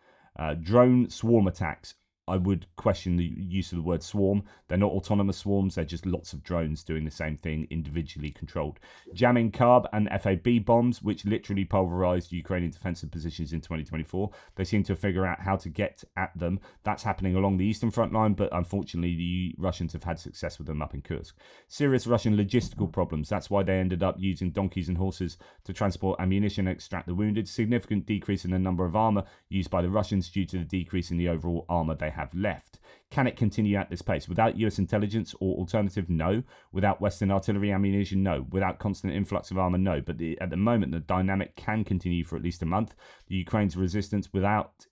Drone swarm attacks. I would question the use of the word swarm. They're not autonomous swarms, they're just lots of drones doing the same thing, individually controlled. Jamming carb and FAB bombs, which literally pulverized Ukrainian defensive positions in 2024. They seem to figure out how to get at them. That's happening along the eastern front line, but unfortunately the Russians have had success with them up in Kursk. Serious Russian logistical problems. That's why they ended up using donkeys and horses to transport ammunition and extract the wounded. Significant decrease in the number of armor used by the Russians due to the decrease in the overall armor they have left. Can it continue at this pace? Without US intelligence or alternative, no. Without Western artillery ammunition, no. Without constant influx of armour, no. But at the moment, the dynamic can continue for at least a month. The Ukraine's resistance,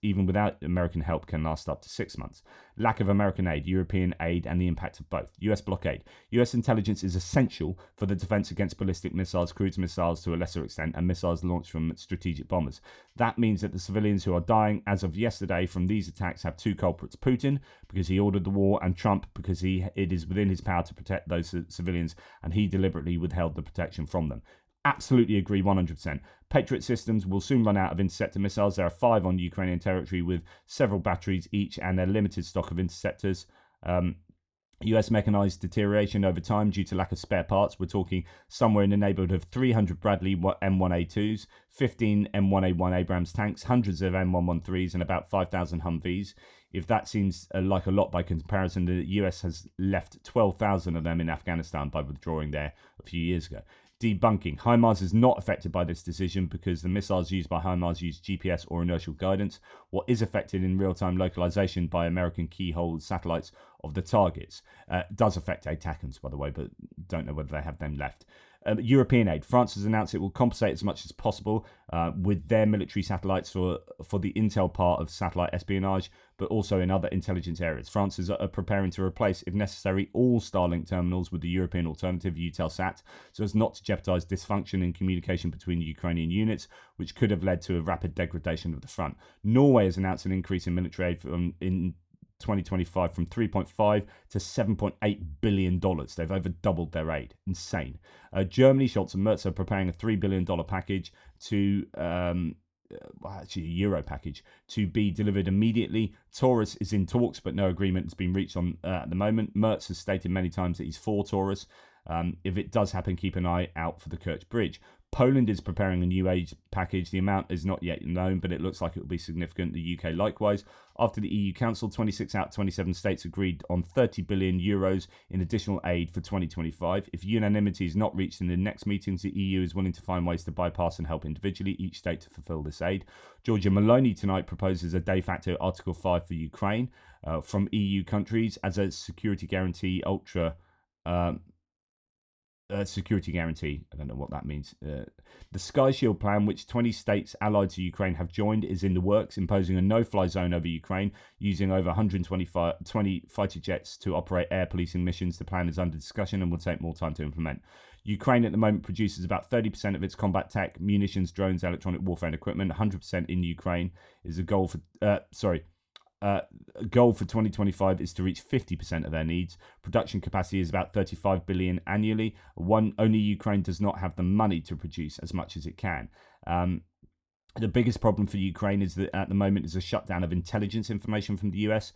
even without American help, can last up to 6 months. Lack of American aid, European aid, and the impact of both. US blockade. US intelligence is essential for the defence against ballistic missiles, cruise missiles to a lesser extent, and missiles launched from strategic bombers. That means that the civilians who are dying as of yesterday from these attacks have two culprits: Putin, because he ordered the war, and Trump, because it is within his power to protect those civilians, and he deliberately withheld the protection from them. Absolutely agree 100%. Patriot systems will soon run out of interceptor missiles. There are 5 on Ukrainian territory with several batteries each and a limited stock of interceptors. US mechanized deterioration over time due to lack of spare parts. We're talking somewhere in the neighborhood of 300 Bradley M1A2s, 15 M1A1 Abrams tanks, hundreds of M113s, and about 5,000 Humvees. If that seems like a lot by comparison, the US has left 12,000 of them in Afghanistan by withdrawing there a few years ago. Debunking. HIMARS is not affected by this decision because the missiles used by HIMARS use GPS or inertial guidance. What is affected in real-time localization by American keyhole satellites of the targets does affect ATACMS, by the way, but don't know whether they have them left. European aid. France has announced it will compensate as much as possible with their military satellites for the intel part of satellite espionage, but also in other intelligence areas. France is preparing to replace, if necessary, all Starlink terminals with the European alternative, Eutelsat, so as not to jeopardize dysfunction in communication between Ukrainian units, which could have led to a rapid degradation of the front. Norway has announced an increase in military aid in 2025 from $3.5 to $7.8 billion. They've over doubled their aid. Insane. Germany, Scholz and Merz are preparing a $3 billion package to, actually a euro package, to be delivered immediately. Taurus is in talks, but no agreement has been reached on at the moment. Merz has stated many times that he's for Taurus. If it does happen, keep an eye out for the Kerch Bridge. Poland is preparing a new aid package. The amount is not yet known, but it looks like it will be significant. The UK likewise. After the EU Council, 26 out of 27 states agreed on 30 billion euros in additional aid for 2025. If unanimity is not reached in the next meetings, the EU is willing to find ways to bypass and help individually each state to fulfil this aid. Giorgia Meloni tonight proposes a de facto Article 5 for Ukraine from EU countries as a security guarantee security guarantee. I don't know what that means. The Sky Shield plan, which 20 states allied to Ukraine have joined, is in the works, imposing a no-fly zone over Ukraine, using over 120 fighter jets to operate air policing missions. The plan is under discussion and will take more time to implement. Ukraine at the moment produces about 30% of its combat tech, munitions, drones, electronic warfare and equipment. 100% in Ukraine is a goal for... goal for 2025 is to reach 50% of their needs. Production capacity is about 35 billion annually. Only Ukraine does not have the money to produce as much as it can. The biggest problem for Ukraine is that at the moment is a shutdown of intelligence information from the US.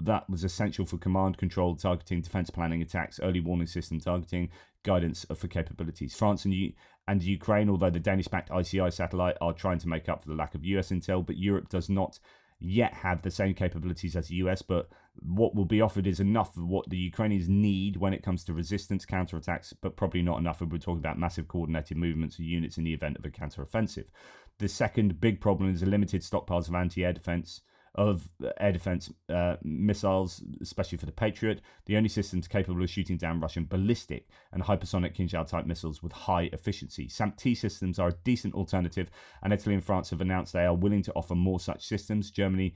That was essential for command control, targeting, defense planning attacks, early warning system targeting, guidance for capabilities. France and Ukraine, although the Danish-backed ICI satellite, are trying to make up for the lack of US intel, but Europe does not yet have the same capabilities as the US, but what will be offered is enough of what the Ukrainians need when it comes to resistance, counterattacks, but probably not enough if we're talking about massive coordinated movements of units in the event of a counteroffensive. The second big problem is the limited stockpiles of air defense missiles, especially for the Patriot, the only systems capable of shooting down Russian ballistic and hypersonic Kinzhal-type missiles with high efficiency. SAMP-T systems are a decent alternative, and Italy and France have announced they are willing to offer more such systems. Germany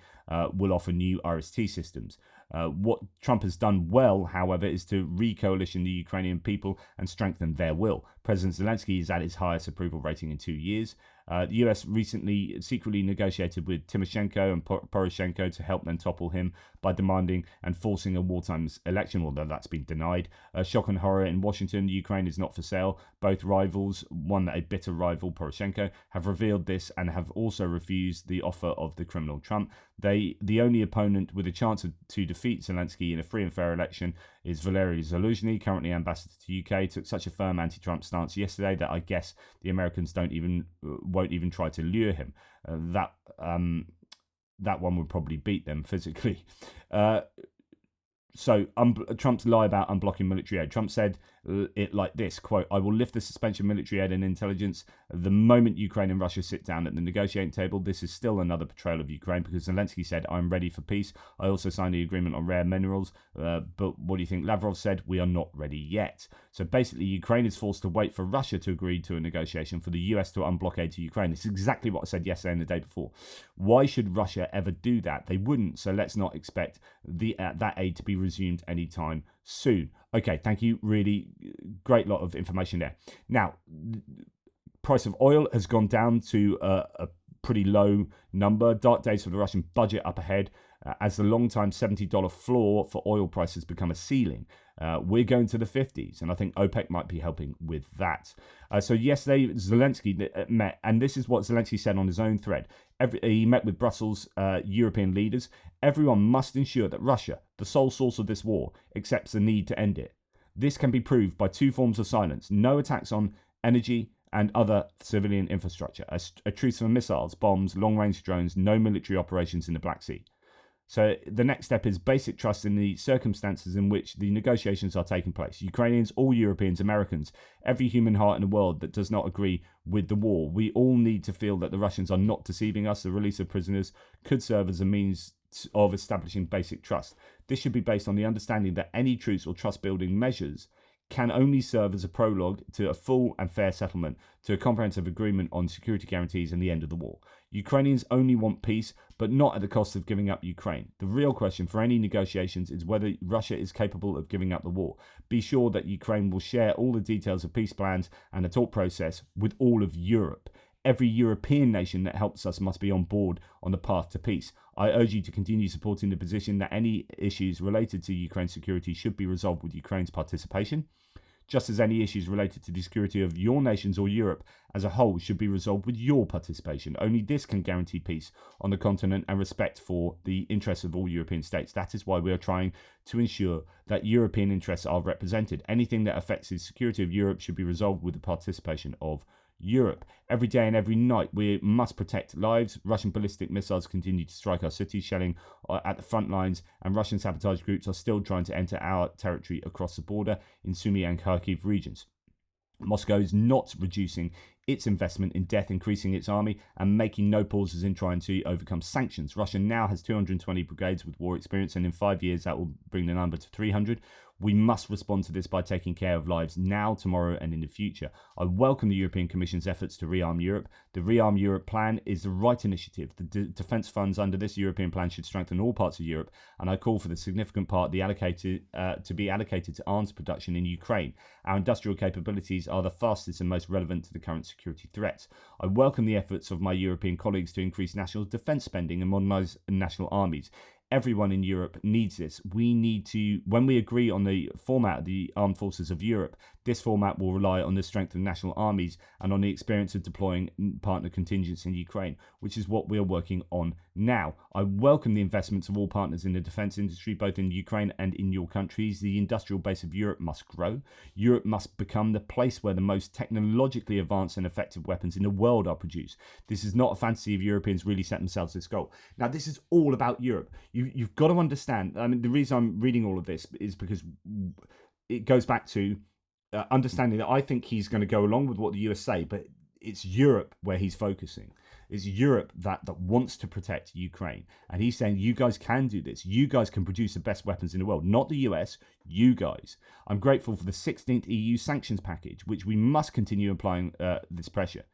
will offer new RST systems. What Trump has done well, however, is to re-coalition the Ukrainian people and strengthen their will. President Zelenskyy is at his highest approval rating in 2 years. The US recently secretly negotiated with Tymoshenko and Poroshenko to help them topple him by demanding and forcing a wartime election, although that's been denied. Shock and horror in Washington, Ukraine is not for sale. Both rivals, one a bitter rival, Poroshenko, have revealed this and have also refused the offer of the criminal Trump. The only opponent with a chance to defeat Zelenskyy in a free and fair election is Valery Zaluzhny, currently ambassador to UK, took such a firm anti-Trump stance yesterday that I guess the Americans won't even try to lure him. That one would probably beat them physically. Trump's lie about unblocking military aid. Trump said it like this, quote, "I will lift the suspension of military aid and intelligence the moment Ukraine and Russia sit down at the negotiating table. This is still another betrayal of Ukraine because Zelenskyy said, I'm ready for peace. I also signed the agreement on rare minerals. But what do you think? Lavrov said, we are not ready yet." So basically, Ukraine is forced to wait for Russia to agree to a negotiation for the US to unblock aid to Ukraine. This is exactly what I said yesterday and the day before. Why should Russia ever do that? They wouldn't. So let's not expect that aid to be resumed anytime soon. Okay, thank you. Really great lot of information there. Now, price of oil has gone down to a pretty low number. Dark days for the Russian budget up ahead as the long-time $70 floor for oil prices become a ceiling. We're going to the 50s, and I think OPEC might be helping with that. So yesterday, Zelenskyy met, and this is what Zelenskyy said on his own thread. He met with Brussels European leaders. Everyone must ensure that Russia, the sole source of this war, accepts the need to end it. This can be proved by two forms of silence: no attacks on energy and other civilian infrastructure, a truce for missiles, bombs, long-range drones, no military operations in the Black Sea. So the next step is basic trust in the circumstances in which the negotiations are taking place. Ukrainians, all Europeans, Americans, every human heart in the world that does not agree with the war. We all need to feel that the Russians are not deceiving us. The release of prisoners could serve as a means of establishing basic trust. This should be based on the understanding that any truce or trust-building measures can only serve as a prologue to a full and fair settlement, to a comprehensive agreement on security guarantees and the end of the war. Ukrainians only want peace, but not at the cost of giving up Ukraine. The real question for any negotiations is whether Russia is capable of giving up the war. Be sure that Ukraine will share all the details of peace plans and the talk process with all of Europe. Every European nation that helps us must be on board on the path to peace. I urge you to continue supporting the position that any issues related to Ukraine's security should be resolved with Ukraine's participation, just as any issues related to the security of your nations or Europe as a whole should be resolved with your participation. Only this can guarantee peace on the continent and respect for the interests of all European states. That is why we are trying to ensure that European interests are represented. Anything that affects the security of Europe should be resolved with the participation of Europe. Every day and every night we must protect lives. Russian ballistic missiles continue to strike our cities, shelling at the front lines, and Russian sabotage groups are still trying to enter our territory across the border in Sumy and Kharkiv regions. Moscow is not reducing its investment in death, increasing its army, and making no pauses in trying to overcome sanctions. Russia now has 220 brigades with war experience, and in 5 years that will bring the number to 300. We must respond to this by taking care of lives now, tomorrow, and in the future. I welcome the European Commission's efforts to rearm Europe. The Rearm Europe plan is the right initiative. The defence funds under this European plan should strengthen all parts of Europe, and I call for the significant part to be allocated to arms production in Ukraine. Our industrial capabilities are the fastest and most relevant to the current security threats. I welcome the efforts of my European colleagues to increase national defence spending and modernise national armies. Everyone in Europe needs this. We need to, when we agree on the format of the armed forces of Europe, this format will rely on the strength of national armies and on the experience of deploying partner contingents in Ukraine, which is what we are working on now. I welcome the investments of all partners in the defence industry, both in Ukraine and in your countries. The industrial base of Europe must grow. Europe must become the place where the most technologically advanced and effective weapons in the world are produced. This is not a fantasy of Europeans really set themselves this goal. Now, this is all about Europe. You've got to understand, I mean, the reason I'm reading all of this is because it goes back to understanding that I think he's going to go along with what the US say, but it's Europe where he's focusing. It's Europe that wants to protect Ukraine. And he's saying, you guys can do this. You guys can produce the best weapons in the world. Not the US, you guys. I'm grateful for the 16th EU sanctions package, which we must continue applying this pressure.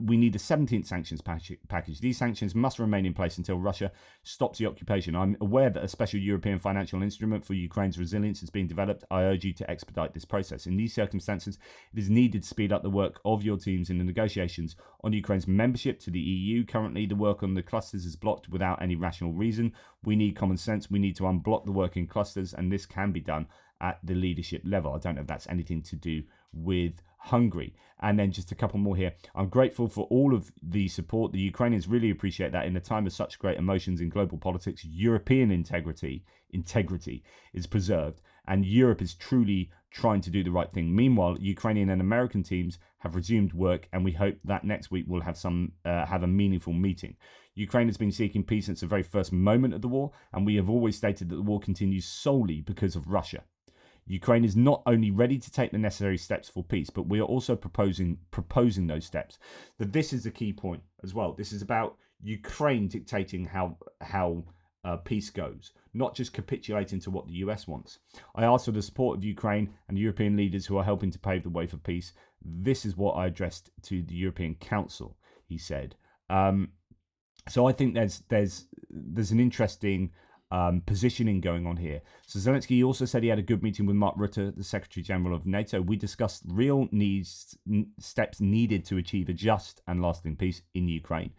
We need a 17th sanctions package. These sanctions must remain in place until Russia stops the occupation. I'm aware that a special European financial instrument for Ukraine's resilience is being developed. I urge you to expedite this process. In these circumstances, it is needed to speed up the work of your teams in the negotiations on Ukraine's membership to the EU. Currently, the work on the clusters is blocked without any rational reason. We need common sense. We need to unblock the work in clusters, and this can be done at the leadership level. I don't know if that's anything to do with Hungary. And then just a couple more here. I'm grateful for all of the support. The Ukrainians really appreciate that. In a time of such great emotions in global politics, European integrity is preserved, and Europe is truly trying to do the right thing. Meanwhile, Ukrainian and American teams have resumed work, and we hope that next week we'll have a meaningful meeting. Ukraine has been seeking peace since the very first moment of the war, and we have always stated that the war continues solely because of Russia. Ukraine is not only ready to take the necessary steps for peace, but we are also proposing those steps. That this is the key point as well. This is about Ukraine dictating how peace goes, not just capitulating to what the US wants. I asked for the support of Ukraine and European leaders who are helping to pave the way for peace. This is what I addressed to the European Council, he said. So I think there's an interesting positioning going on here. So Zelenskyy also said he had a good meeting with Mark Rutte, the Secretary General of NATO. We discussed real steps needed to achieve a just and lasting peace in Ukraine.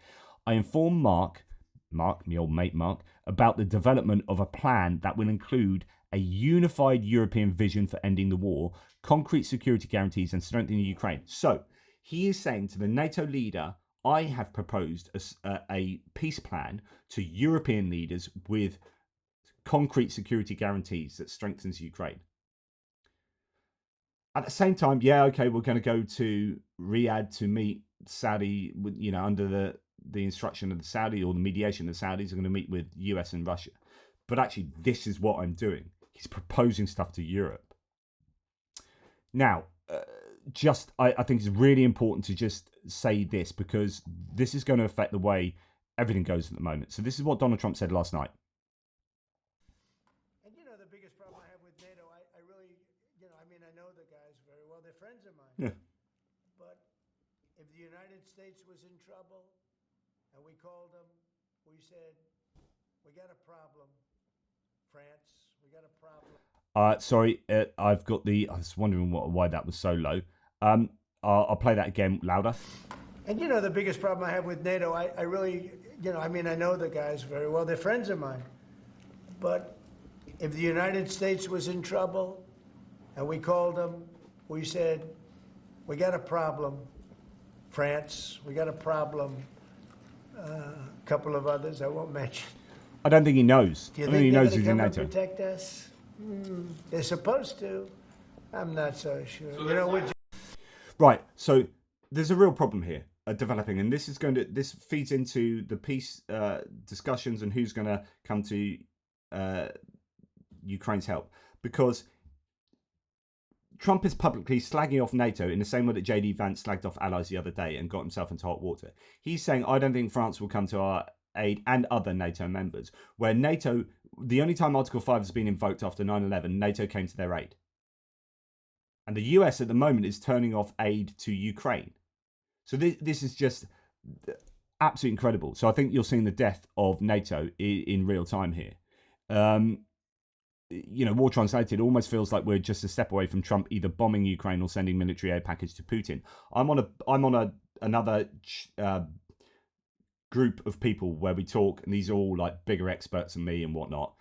I informed Mark, my old mate Mark, about the development of a plan that will include a unified European vision for ending the war, concrete security guarantees, and strengthening Ukraine. So he is saying to the NATO leader, I have proposed a peace plan to European leaders with concrete security guarantees that strengthens Ukraine. At the same time, we're going to go to Riyadh to meet Saudi, under the instruction of the Saudi, or the mediation of the Saudis are going to meet with US and Russia. But actually, this is what I'm doing. He's proposing stuff to Europe. Now, I think it's really important to just say this, because this is going to affect the way everything goes at the moment. So this is what Donald Trump said last night. And the biggest problem I have with NATO, I really, I know the guys very well. They're friends of mine. Yeah. But if the United States was in trouble and we called them, we said, we got a problem. France, we got a problem. Sorry, I've got I was wondering why that was so low. I'll play that again louder. And the biggest problem I have with NATO, I really, I know the guys very well. They're friends of mine. But if the United States was in trouble and we called them, we said, we got a problem. France, we got a problem. A couple of others I won't mention. I don't think he knows. Do you I think he they're knows going he's to in come and NATO. protect us? They're supposed to. I'm not so sure. So Right. So there's a real problem here developing, and this feeds into the peace discussions and who's going to come to Ukraine's help, because Trump is publicly slagging off NATO in the same way that JD Vance slagged off allies the other day and got himself into hot water. He's saying, I don't think France will come to our aid, and other NATO members, where NATO, the only time Article 5 has been invoked after 9/11, NATO came to their aid. And the US at the moment is turning off aid to Ukraine. So this is just absolutely incredible. So I think you're seeing the death of NATO in real time here. War translated, almost feels like we're just a step away from Trump either bombing Ukraine or sending military aid package to Putin. I'm on another group of people where we talk, and these are all like bigger experts than me and whatnot,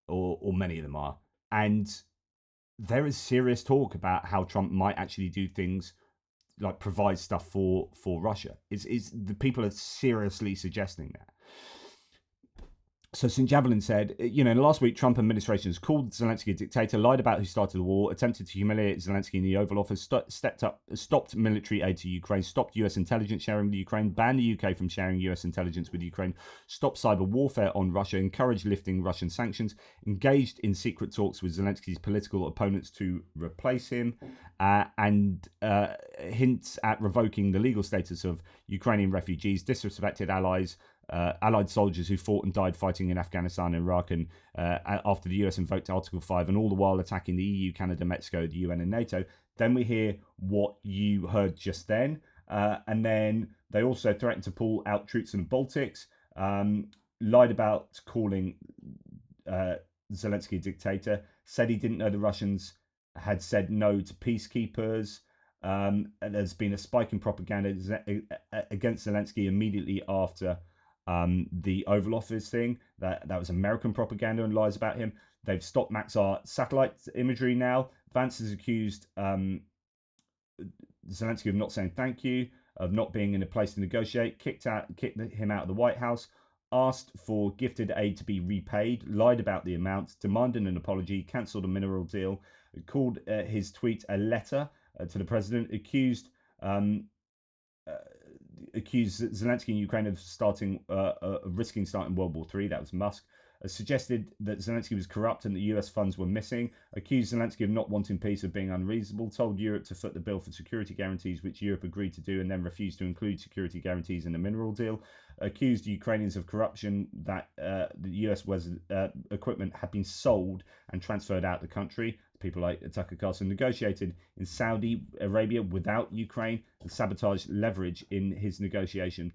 or many of them are, and there is serious talk about how Trump might actually do things like provide stuff for Russia. Is the people are seriously suggesting that. So St. Javelin said, in the last week, Trump administration has called Zelenskyy a dictator, lied about who started the war, attempted to humiliate Zelenskyy in the Oval Office, stopped military aid to Ukraine, stopped US intelligence sharing with Ukraine, banned the UK from sharing US intelligence with Ukraine, stopped cyber warfare on Russia, encouraged lifting Russian sanctions, engaged in secret talks with Zelenskyy's political opponents to replace him, and hints at revoking the legal status of Ukrainian refugees, disrespected allied soldiers who fought and died fighting in Afghanistan and Iraq, and after the US invoked Article 5, and all the while attacking the EU, Canada, Mexico, the UN and NATO. Then we hear what you heard just then, and then they also threatened to pull out troops in the Baltics, lied about calling Zelenskyy a dictator, said he didn't know the Russians had said no to peacekeepers. And there's been a spike in propaganda against Zelenskyy immediately after the Oval Office thing. That was American propaganda and lies about him. They've stopped Maxar satellite imagery now. Vance has accused Zelenskyy of not saying thank you, of not being in a place to negotiate, kicked him out of the White House, asked for gifted aid to be repaid, lied about the amount, demanded an apology, cancelled a mineral deal, called his tweet a letter, to the president, accused Zelenskyy and Ukraine of risking starting World War III. That was Musk. Suggested that Zelenskyy was corrupt and that US funds were missing. Accused Zelenskyy of not wanting peace, of being unreasonable. Told Europe to foot the bill for security guarantees, which Europe agreed to do, and then refused to include security guarantees in the mineral deal. Accused Ukrainians of corruption, that the US equipment had been sold and transferred out of the country. People like Tucker Carlson negotiated in Saudi Arabia without Ukraine and sabotaged leverage in his negotiation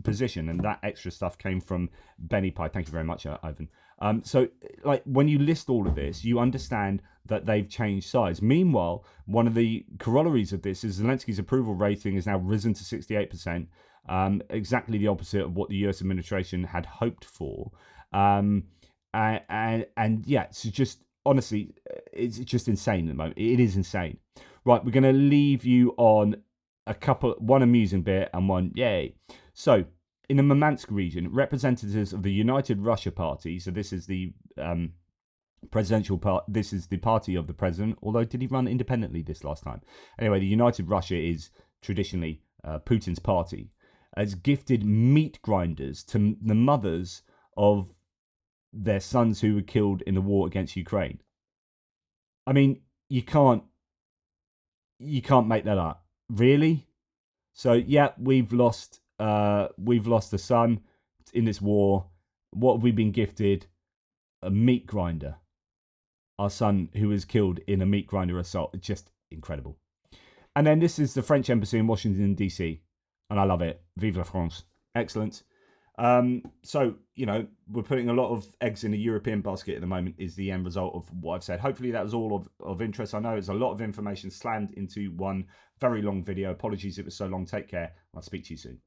position, and that extra stuff came from Benny Pie. Thank you very much, Ivan. So, like, when you list all of this, you understand that they've changed sides. Meanwhile, one of the corollaries of this is Zelensky's approval rating has now risen to 68%, exactly the opposite of what the US administration had hoped for. And yeah, it's just, honestly, it's just insane at the moment. It is insane. Right, we're going to leave you on one amusing bit and one yay. So, in the Murmansk region, representatives of the United Russia Party, so this is the presidential part, this is the party of the president, although did he run independently this last time? Anyway, the United Russia is traditionally Putin's party, has gifted meat grinders to the mothers of their sons who were killed in the war against Ukraine. I mean, you can't make that up, really. So yeah, we've lost a son in this war. What have we been gifted? A meat grinder. Our son who was killed in a meat grinder assault. It's just incredible. And then this is the French embassy in Washington DC, and I love it. Vive la France! Excellent. So, you know, we're putting a lot of eggs in a European basket at the moment is the end result of what I've said. Hopefully that was all of interest. I know it's a lot of information slammed into one very long video. Apologies it was so long. Take care. I'll speak to you soon.